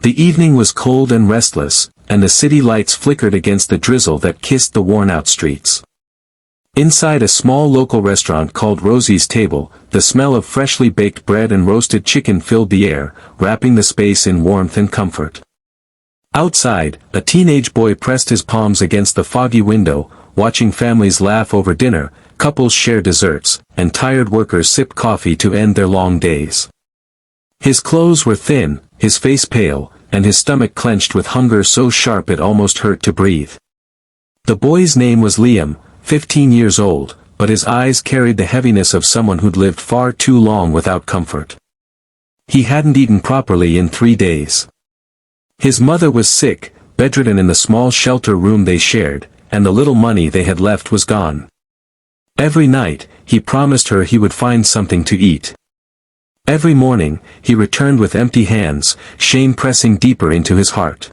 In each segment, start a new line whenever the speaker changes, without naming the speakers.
The evening was cold and restless, and the city lights flickered against the drizzle that kissed the worn-out streets. Inside a small local restaurant called Rosie's Table, the smell of freshly baked bread and roasted chicken filled the air, wrapping the space in warmth and comfort. Outside, a teenage boy pressed his palms against the foggy window, watching families laugh over dinner, couples share desserts, and tired workers sip coffee to end their long days. His clothes were thin, his face pale, and his stomach clenched with hunger so sharp it almost hurt to breathe. The boy's name was Liam, 15 years old, but his eyes carried the heaviness of someone who'd lived far too long without comfort. He hadn't eaten properly in 3 days. His mother was sick, bedridden in the small shelter room they shared, and the little money they had left was gone. Every night, he promised her he would find something to eat. Every morning, he returned with empty hands, shame pressing deeper into his heart.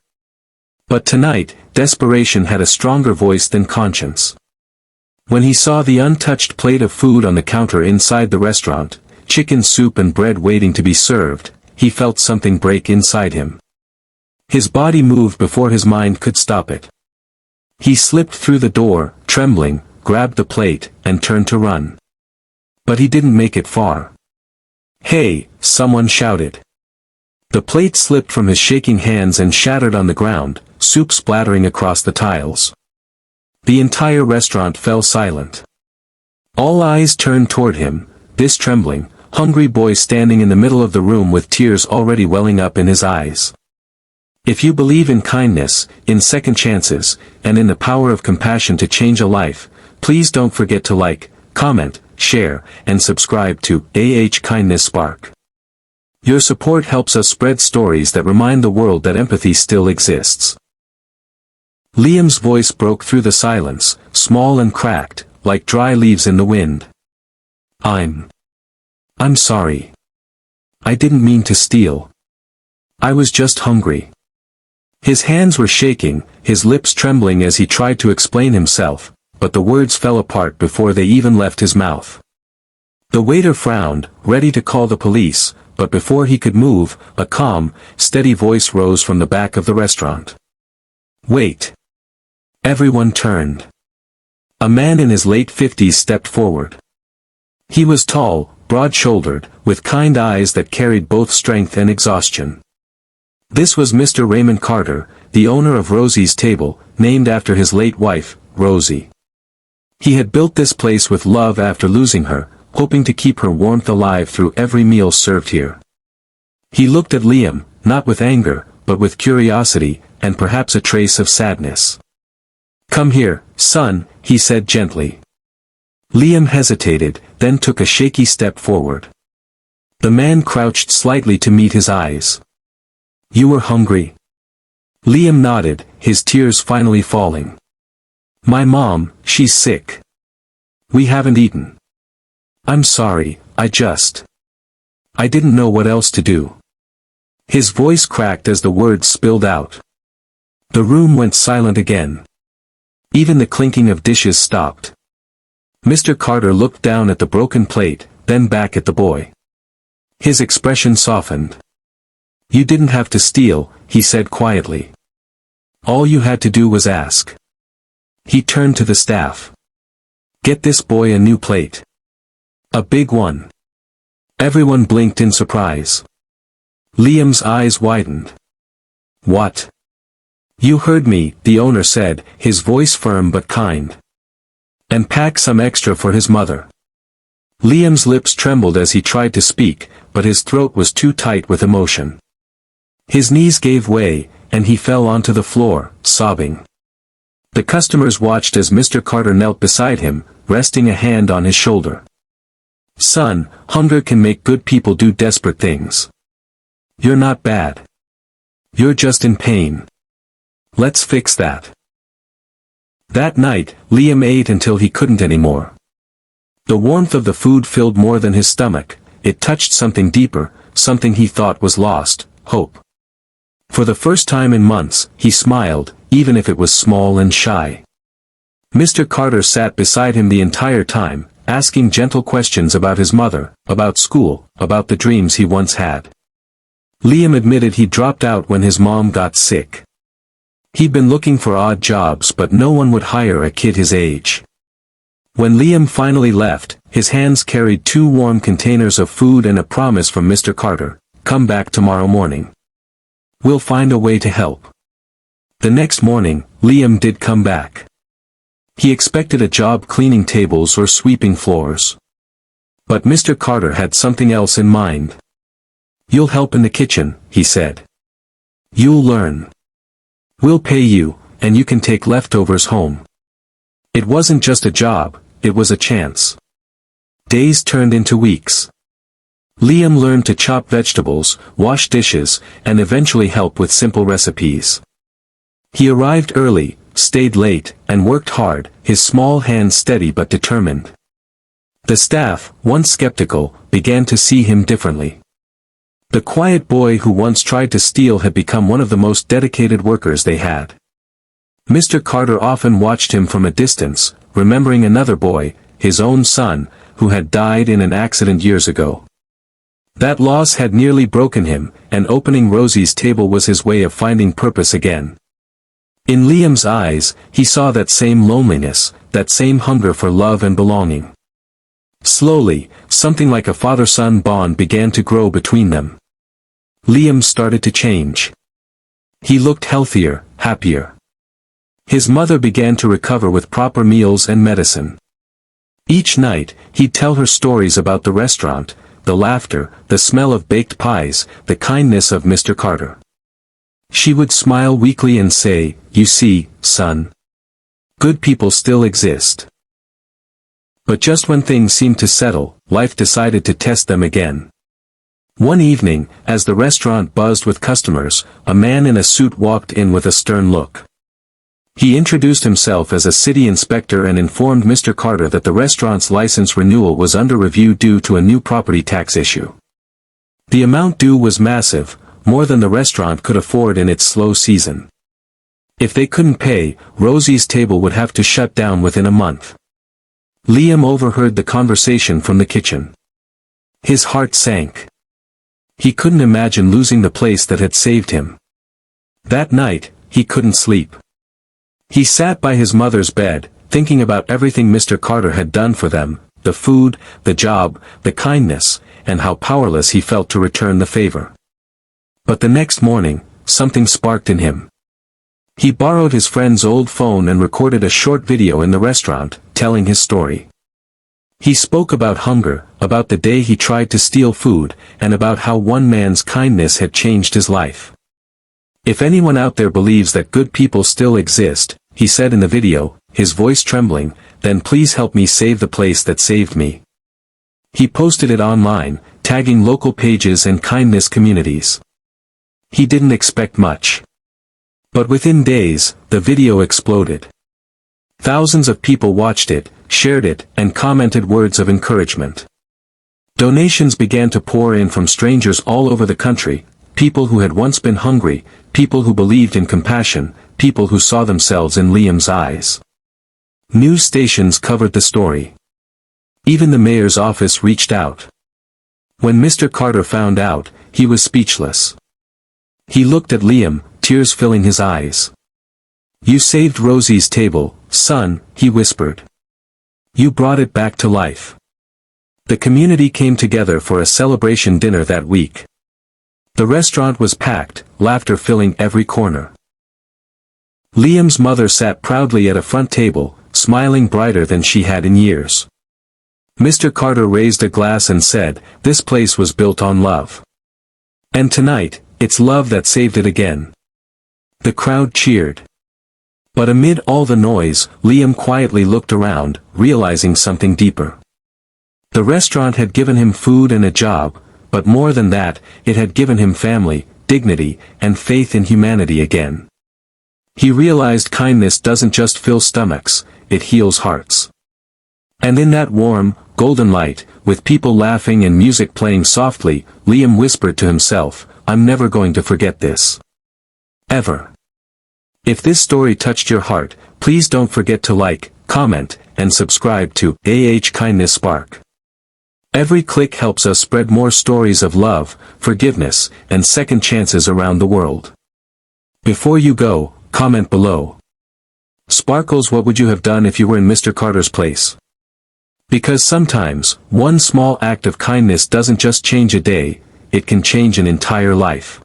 But tonight, desperation had a stronger voice than conscience. When he saw the untouched plate of food on the counter inside the restaurant, chicken soup and bread waiting to be served, he felt something break inside him. His body moved before his mind could stop it. He slipped through the door, trembling, grabbed the plate, and turned to run. But he didn't make it far. "Hey!" someone shouted. The plate slipped from his shaking hands and shattered on the ground, soup splattering across the tiles. The entire restaurant fell silent. All eyes turned toward him, this trembling, hungry boy standing in the middle of the room with tears already welling up in his eyes. If you believe in kindness, in second chances, and in the power of compassion to change a life, please don't forget to like, comment, share, and subscribe to Kindness Spark. Your support helps us spread stories that remind the world that empathy still exists. Liam's voice broke through the silence, small and cracked, like dry leaves in the wind. I'm sorry. I didn't mean to steal. I was just hungry." His hands were shaking, his lips trembling as he tried to explain himself, but the words fell apart before they even left his mouth. The waiter frowned, ready to call the police, but before he could move, a calm, steady voice rose from the back of the restaurant. "Wait." Everyone turned. A man in his late 50s stepped forward. He was tall, broad-shouldered, with kind eyes that carried both strength and exhaustion. This was Mr. Raymond Carter, the owner of Rosie's Table, named after his late wife, Rosie. He had built this place with love after losing her, hoping to keep her warmth alive through every meal served here. He looked at Liam, not with anger, but with curiosity, and perhaps a trace of sadness. "Come here, son," he said gently. Liam hesitated, then took a shaky step forward. The man crouched slightly to meet his eyes. "You were hungry?" Liam nodded, his tears finally falling. "My mom, she's sick. We haven't eaten. I'm sorry, I didn't know what else to do." His voice cracked as the words spilled out. The room went silent again. Even the clinking of dishes stopped. Mr. Carter looked down at the broken plate, then back at the boy. His expression softened. "You didn't have to steal," he said quietly. "All you had to do was ask." He turned to the staff. "Get this boy a new plate. A big one." Everyone blinked in surprise. Liam's eyes widened. "What?" "You heard me," the owner said, his voice firm but kind. "And pack some extra for his mother." Liam's lips trembled as he tried to speak, but his throat was too tight with emotion. His knees gave way, and he fell onto the floor, sobbing. The customers watched as Mr. Carter knelt beside him, resting a hand on his shoulder. "Son, hunger can make good people do desperate things. You're not bad. You're just in pain. Let's fix that." That night, Liam ate until he couldn't anymore. The warmth of the food filled more than his stomach, it touched something deeper, something he thought was lost, hope. For the first time in months, he smiled, even if it was small and shy. Mr. Carter sat beside him the entire time, asking gentle questions about his mother, about school, about the dreams he once had. Liam admitted he dropped out when his mom got sick. He'd been looking for odd jobs but no one would hire a kid his age. When Liam finally left, his hands carried 2 warm containers of food and a promise from Mr. Carter, "Come back tomorrow morning. We'll find a way to help." The next morning, Liam did come back. He expected a job cleaning tables or sweeping floors. But Mr. Carter had something else in mind. "You'll help in the kitchen," he said. "You'll learn. We'll pay you, and you can take leftovers home." It wasn't just a job, it was a chance. Days turned into weeks. Liam learned to chop vegetables, wash dishes, and eventually help with simple recipes. He arrived early, stayed late, and worked hard, his small hands steady but determined. The staff, once skeptical, began to see him differently. The quiet boy who once tried to steal had become one of the most dedicated workers they had. Mr. Carter often watched him from a distance, remembering another boy, his own son, who had died in an accident years ago. That loss had nearly broken him, and opening Rosie's table was his way of finding purpose again. In Liam's eyes, he saw that same loneliness, that same hunger for love and belonging. Slowly, something like a father-son bond began to grow between them. Liam started to change. He looked healthier, happier. His mother began to recover with proper meals and medicine. Each night, he'd tell her stories about the restaurant, the laughter, the smell of baked pies, the kindness of Mr. Carter. She would smile weakly and say, "You see, son. Good people still exist." But just when things seemed to settle, life decided to test them again. One evening, as the restaurant buzzed with customers, a man in a suit walked in with a stern look. He introduced himself as a city inspector and informed Mr. Carter that the restaurant's license renewal was under review due to a new property tax issue. The amount due was massive, more than the restaurant could afford in its slow season. If they couldn't pay, Rosie's table would have to shut down within a month. Liam overheard the conversation from the kitchen. His heart sank. He couldn't imagine losing the place that had saved him. That night, he couldn't sleep. He sat by his mother's bed, thinking about everything Mr. Carter had done for them, the food, the job, the kindness, and how powerless he felt to return the favor. But the next morning, something sparked in him. He borrowed his friend's old phone and recorded a short video in the restaurant, telling his story. He spoke about hunger, about the day he tried to steal food, and about how one man's kindness had changed his life. "If anyone out there believes that good people still exist," he said in the video, his voice trembling, "then please help me save the place that saved me." He posted it online, tagging local pages and kindness communities. He didn't expect much. But within days, the video exploded. Thousands of people watched it, shared it, and commented words of encouragement. Donations began to pour in from strangers all over the country, people who had once been hungry, people who believed in compassion, people who saw themselves in Liam's eyes. News stations covered the story. Even the mayor's office reached out. When Mr. Carter found out, he was speechless. He looked at Liam, tears filling his eyes. "You saved Rosie's table, son," he whispered. "You brought it back to life." The community came together for a celebration dinner that week. The restaurant was packed, laughter filling every corner. Liam's mother sat proudly at a front table, smiling brighter than she had in years. Mr. Carter raised a glass and said, "This place was built on love. And tonight, it's love that saved it again." The crowd cheered. But amid all the noise, Liam quietly looked around, realizing something deeper. The restaurant had given him food and a job, but more than that, it had given him family, dignity, and faith in humanity again. He realized kindness doesn't just fill stomachs, it heals hearts. And in that warm, golden light, with people laughing and music playing softly, Liam whispered to himself, "I'm never going to forget this. Ever." If this story touched your heart, please don't forget to like, comment, and subscribe to AH Kindness Spark. Every click helps us spread more stories of love, forgiveness, and second chances around the world. Before you go, comment below. Sparkles, what would you have done if you were in Mr. Carter's place? Because sometimes, one small act of kindness doesn't just change a day, it can change an entire life.